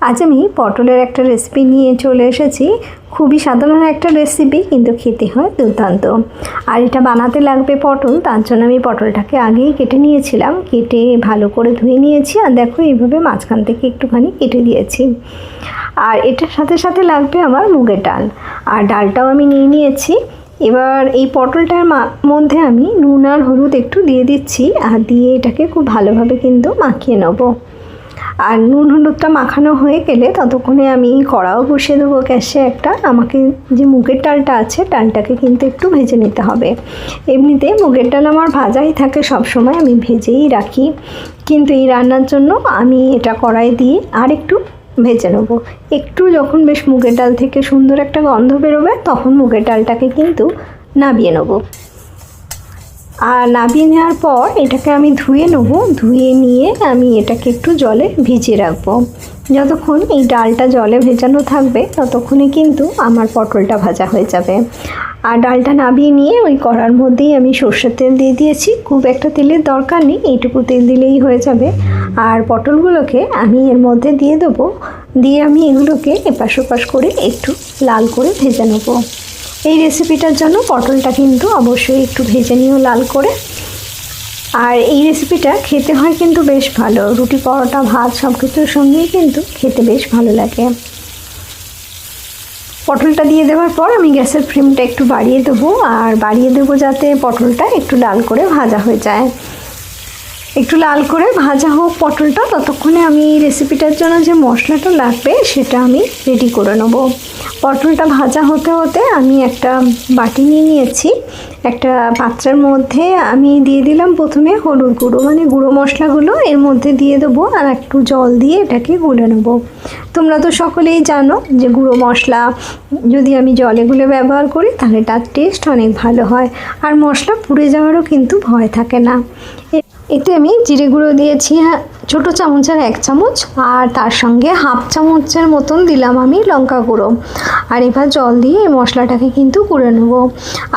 আজ আমি পটলের একটা রেসিপি নিয়ে চলে এসেছি। খুবই সাধারণ একটা রেসিপি, কিন্তু খেতে হয় দুর্দান্ত। আর এটা বানাতে লাগবে পটল, তার জন্য আমি পটলটাকে আগেই কেটে নিয়েছিলাম। কেটে ভালো করে ধুয়ে নিয়েছি, আর দেখো এইভাবে মাঝখান থেকে একটুখানি কেটে দিয়েছি। আর এটার সাথে সাথে লাগবে আমার মুগের ডাল, আর ডালটাও আমি নিয়ে নিয়েছি। এবার এই পটলটার মধ্যে আমি নুন আর হলুদ একটু দিয়ে দিচ্ছি, আর দিয়ে এটাকে খুব ভালোভাবে কিন্তু মাখিয়ে নেবো। আর নুন হলুদটা মাখানো হয়ে গেলে ততক্ষণে আমি কড়াও বসিয়ে দেবো গ্যাসে একটা। আমাকে যে মুগের ডালটা আছে, ডালটাকে কিন্তু একটু ভেজে নিতে হবে। এমনিতে মুগের ডাল আমার ভাজাই থাকে সব সময়, আমি ভেজেই রাখি, কিন্তু এই রান্নার জন্য আমি এটা কড়াই দিয়ে আর একটু ভেজে নেবো। একটু যখন বেশ মুগের ডাল থেকে সুন্দর একটা গন্ধ বেরোবে, তখন মুগের ডালটাকে কিন্তু নামিয়ে নেবো। আর নামিয়ে নেওয়ার পর এটাকে আমি ধুয়ে নেব। ধুয়ে নিয়ে আমি এটাকে একটু জলে ভিজিয়ে রাখবো। যতক্ষণ এই ডালটা জলে ভেজানো থাকবে, ততক্ষণে কিন্তু আমার পটলটা ভাজা হয়ে যাবে। আর ডালটা নামিয়ে নিয়ে ওই কড়ার মধ্যেই আমি সর্ষের তেল দিয়ে দিয়েছি। খুব একটা তেলের দরকার নেই, এইটুকু তেল দিলেই হয়ে যাবে। আর পটলগুলোকে আমি এর মধ্যে দিয়ে দেবো। দিয়ে আমি এগুলোকে এপাশ ওপাশ করে একটু লাল করে ভেজে নেবো। এই রেসিপিটার জন্য পটলটা কিন্তু অবশ্যই একটু ভেজে নিও লাল করে। আর এই রেসিপিটা খেতে হয় কিন্তু বেশ ভালো, রুটি পরোটা ভাত সব কিছুর সঙ্গেই কিন্তু খেতে বেশ ভালো লাগে। পটলটা দিয়ে দেওয়ার পর আমি গ্যাসের ফ্লেমটা একটু বাড়িয়ে দেবো, আর বাড়িয়ে দেবো যাতে পটলটা একটু লাল করে ভাজা হয়ে যায়। একটু লাল করে ভাজা হোক পটলটা, ততক্ষণে আমি এই রেসিপিটার জন্য যে মশলাটা লাগবে সেটা আমি রেডি করে নেব। পটলটা ভাজা হতে হতে আমি একটা বাটি নিয়ে নিয়েছি। একটা পাত্রের মধ্যে আমি দিয়ে দিলাম প্রথমে হলুদ গুঁড়ো, মানে গুঁড়ো মশলাগুলো এর মধ্যে দিয়ে দেবো, আর একটু জল দিয়ে এটাকে গুলে নেব। তোমরা তো সকলেই জানো যে গুঁড়ো মশলা যদি আমি জলে গুলে ব্যবহার করি, তাহলে তার টেস্ট অনেক ভালো হয়, আর মশলা পুড়ে যাওয়ারও কিন্তু ভয় থাকে না। এতে আমি জিরে গুঁড়ো দিয়েছি ছোটো চামচের 1 চামচ, আর তার সঙ্গে হাফ চামচের মতন দিলাম আমি লঙ্কা গুঁড়ো। আর এবার জল দিয়ে এই মশলাটাকে কিন্তু গুঁড়ে নেব।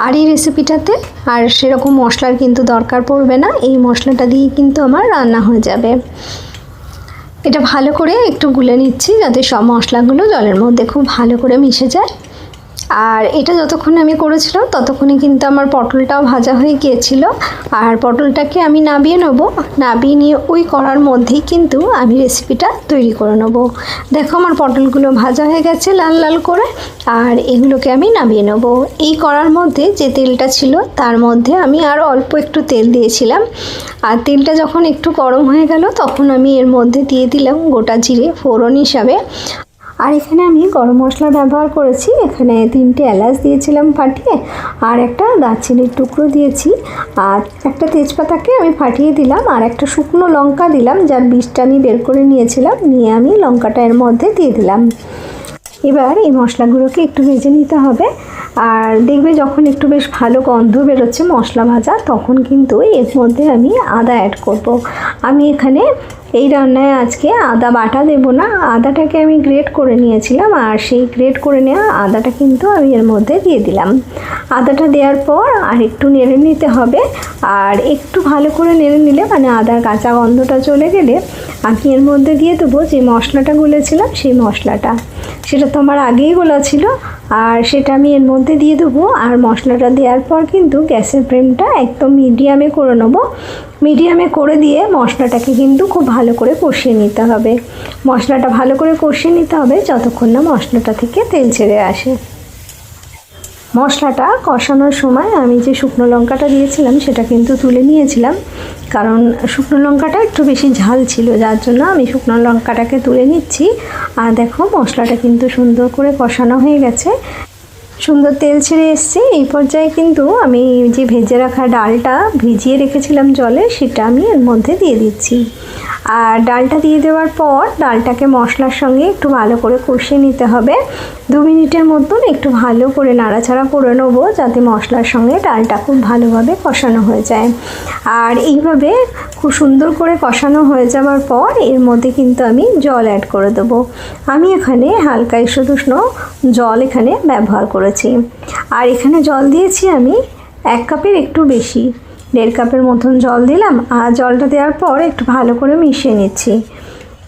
আর এই রেসিপিটাতে আর সেরকম মশলার কিন্তু দরকার পড়বে না, এই মশলাটা দিয়ে কিন্তু আমার রান্না হয়ে যাবে। এটা ভালো করে একটু গুলে নিচ্ছি, যাতে সব মশলাগুলো জলের মধ্যে খুব ভালো করে মিশে যায়। আর এটা যতক্ষণ আমি করেছিলাম ততক্ষণে কিন্তু আমার পটলটাও ভাজা হয়ে গিয়েছিল। আর পটলটাকে আমি নামিয়ে নেব। নামিয়ে নিয়ে ওই কড়ার মধ্যেই কিন্তু আমি রেসিপিটা তৈরি করে নেব। দেখো আমার পটলগুলো ভাজা হয়ে গেছে লাল লাল করে, আর এগুলোকে আমি নামিয়ে নেব। এই কড়ার মধ্যে যে তেলটা ছিল তার মধ্যে আমি আর অল্প একটু তেল দিয়েছিলাম। আর তেলটা যখন একটু গরম হয়ে গেল, তখন আমি এর মধ্যে দিয়ে দিলাম গোটা জিরে ফোড়ন হিসাবে। আর এখানে আমি গরম মশলা ব্যবহার করেছি। এখানে 3টে এলাচ দিয়েছিলাম ফাটিয়ে, আর একটা দারচিনির টুকরো দিয়েছি, আর একটা তেজপাতাকে আমি ফাটিয়ে দিলাম, আর একটা শুকনো লঙ্কা দিলাম, যার বীজটা আমি বের করে নিয়েছিলাম। নিয়ে আমি লঙ্কাটা এর মধ্যে দিয়ে দিলাম। এবার এই মশলাগুলোকে একটু ভেজে নিতে হবে। আর দেখবে যখন একটু বেশ ভালো গন্ধ বেরোচ্ছে মশলা ভাজা, তখন কিন্তু এর মধ্যে আমি আদা অ্যাড করব। আমি এখানে এই রান্নায় আজকে আদা বাটা দেব না, আদাটাকে আমি গ্রেট করে নিয়েছিলাম, আর সেই গ্রেট করে নেওয়া আদাটা কিন্তু আমি এর মধ্যে দিয়ে দিলাম। আদাটা দেওয়ার পর আর একটু নেড়ে নিতে হবে। আর একটু ভালো করে নেড়ে নিলে, মানে আদার কাঁচা গন্ধটা চলে গেলে, আমি এর মধ্যে দিয়ে দেবো যে মশলাটা গুলেছিলাম সেই মশলাটা। সেটা তো আমার আগেই গোলা ছিল, আর সেটা আমি এর মধ্যে দিয়ে দেবো। আর মশলাটা দেওয়ার পর কিন্তু গ্যাসের ফ্লেমটা একদম মিডিয়ামে করে নেবো। মিডিয়ামে করে দিয়ে মশলাটাকে কিন্তু খুব ভালো করে কষিয়ে নিতে হবে। মশলাটা ভালো করে কষিয়ে নিতে হবে যতক্ষণ না মশলাটা থেকে তেল ছেড়ে আসে। মশলাটা কষানোর সময় আমি যে শুকনো লঙ্কাটা দিয়েছিলাম সেটা কিন্তু তুলে নিয়েছিলাম, কারণ শুকনো লঙ্কাটা একটু বেশি ঝাল ছিল, যার জন্য আমি শুকনো লঙ্কাটাকে তুলে নিচ্ছি। আর দেখো মশলাটা কিন্তু সুন্দর করে কষানো হয়ে গেছে, সুন্দর তেল ছেড়ে এসছে। এই পর্যায়ে কিন্তু আমি যে ভেজে রাখা ডালটা ভিজিয়ে রেখেছিলাম জলে, সেটা আমি এর মধ্যে দিয়ে দিচ্ছি। আর ডালটা দিয়ে দেওয়ার পর ডালটাকে মশলার সঙ্গে একটু ভালো করে কষিয়ে নিতে হবে। 2 মিনিটের মতন একটু ভালো করে নাড়াচাড়া করে নেবো, যাতে মশলার সঙ্গে ডালটা খুব ভালোভাবে কষানো হয়ে যায়। আর এইভাবে খুব সুন্দর করে কষানো হয়ে যাওয়ার পর এর মধ্যে কিন্তু আমি জল অ্যাড করে দেবো। আমি এখানে হালকা ঈষদুষ্ণ জল এখানে ব্যবহার করেছি। আর এখানে জল দিয়েছি আমি 1 কাপের একটু বেশি, 1.5 কাপের মতন জল দিলাম। আর জলটা দেওয়ার পর একটু ভালো করে মিশিয়ে নিচ্ছি।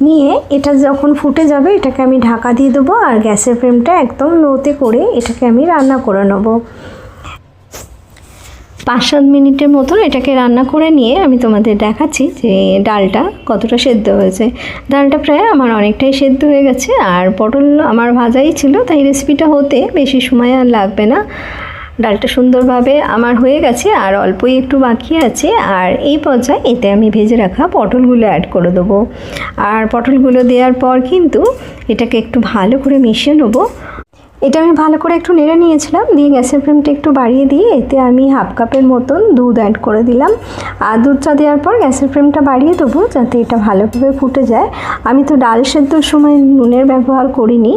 নিয়ে এটা যখন ফুটে যাবে এটাকে আমি ঢাকা দিয়ে দেবো আর গ্যাসের ফ্লেমটা একদম লোতে করে এটাকে আমি রান্না করে নেব। 5-7 মিনিটের মতন এটাকে রান্না করে নিয়ে আমি তোমাদের দেখাচ্ছি যে ডালটা কতটা সেদ্ধ হয়েছে। ডালটা প্রায় আমার অনেকটাই সেদ্ধ হয়ে গেছে আর পটল আমার ভাজাই ছিল, তাই রেসিপিটা হতে বেশি সময় আর লাগবে না। ডালটা সুন্দরভাবে আমার হয়ে গেছে আর অল্পই একটু বাকি আছে। আর এই পর্যায়ে এতে আমি ভেজে রাখা পটলগুলো অ্যাড করে দেবো। আর পটলগুলো দেওয়ার পর কিন্তু এটাকে একটু ভালো করে মিশিয়ে নেবো। এটা আমি ভালো করে একটু নেড়ে নিয়েছিলাম, দিয়ে গ্যাসের ফ্লেমটা একটু বাড়িয়ে দিয়ে এতে আমি 1/2 কাপের মতন দুধ অ্যাড করে দিলাম। আর দুধটা দেওয়ার পর গ্যাসের ফ্লেমটা বাড়িয়ে দেবো যাতে এটা ভালোভাবে ফুটে যায়। আমি তো ডাল সেদ্ধর সময় নুনের ব্যবহার করিনি,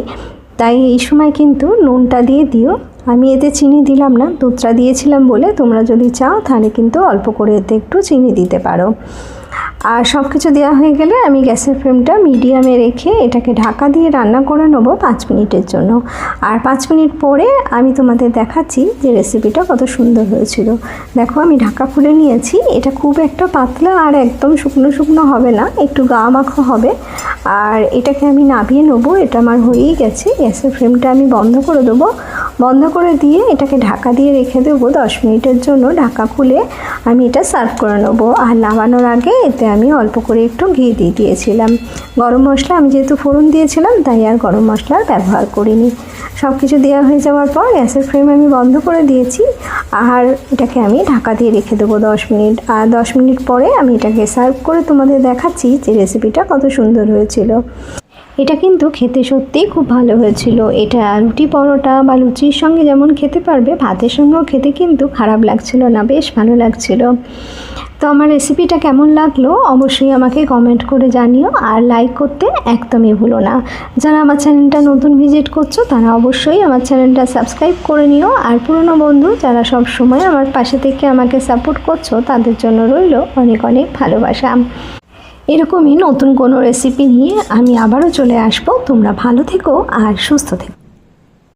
তাই এই সময় কিন্তু নুনটা দিয়ে দিও। আমি এতে চিনি দিলাম না, দুধটা দিয়েছিলাম বলে। তোমরা যদি চাও তাহলে কিন্তু অল্প করে এতে একটু চিনি দিতে পারো। আর সব কিছু দেওয়া হয়ে গেলে আমি গ্যাসের ফ্লেমটা মিডিয়ামে রেখে এটাকে ঢাকা দিয়ে রান্না করে নেবো 5 মিনিটের জন্য। আর 5 মিনিট পরে আমি তোমাদের দেখাচ্ছি যে রেসিপিটা কত সুন্দর হয়েছিল। দেখো আমি ঢাকা খুলে নিয়েছি। এটা খুব একটা পাতলা আর একদম শুকনো শুকনো হবে না, একটু গা মাখো হবে। আর এটাকে আমি নামিয়ে নেবো। এটা আমার হয়েই গেছে। গ্যাসের ফ্লেমটা আমি বন্ধ করে দেবো। বন্ধ করে দিয়ে এটাকে ঢাকা দিয়ে রেখে দেবো 10 মিনিটের জন্য। ঢাকা খুলে আমি এটা সার্ভ করে নেবো। আর নামানোর আগে এতে আমি অল্প করে একটু ঘি দিয়ে দিয়েছিলাম। গরম মশলা আমি যেহেতু ফোড়ন দিয়েছিলাম তাই আর গরম মশলার ব্যবহার করিনি। সব কিছু দেওয়া হয়ে যাওয়ার পর গ্যাসের ফ্লেম আমি বন্ধ করে দিয়েছি। আর এটাকে আমি ঢাকা দিয়ে রেখে দেবো 10 মিনিট। আর 10 মিনিট পরে আমি এটাকে সার্ভ করে তোমাদের দেখাচ্ছি যে রেসিপিটা কত সুন্দর হয়েছিল। এটা কিন্তু খেতে সত্যিই খুব ভালো হয়েছিল। এটা রুটি পরোটা বা লুচির সঙ্গে যেমন খেতে পারবে, ভাতের সঙ্গেও খেতে কিন্তু খারাপ লাগছিল না, বেশ ভালো লাগছিল। তো আমার রেসিপিটা কেমন লাগলো অবশ্যই আমাকে কমেন্ট করে জানিও। আর লাইক করতে একদমই ভুলো না। যারা আমার চ্যানেলটা নতুন ভিজিট করছো তারা অবশ্যই আমার চ্যানেলটা সাবস্ক্রাইব করে নিও। আর পুরনো বন্ধু যারা সব সময় আমার পাশে থেকে আমাকে সাপোর্ট করছো তাদের জন্য রইল অনেক অনেক ভালোবাসা। এরকমই নতুন কোনো রেসিপি নিয়ে আমি আবারও চলে আসবো। তোমরা ভালো থেকো আর সুস্থ থেকো।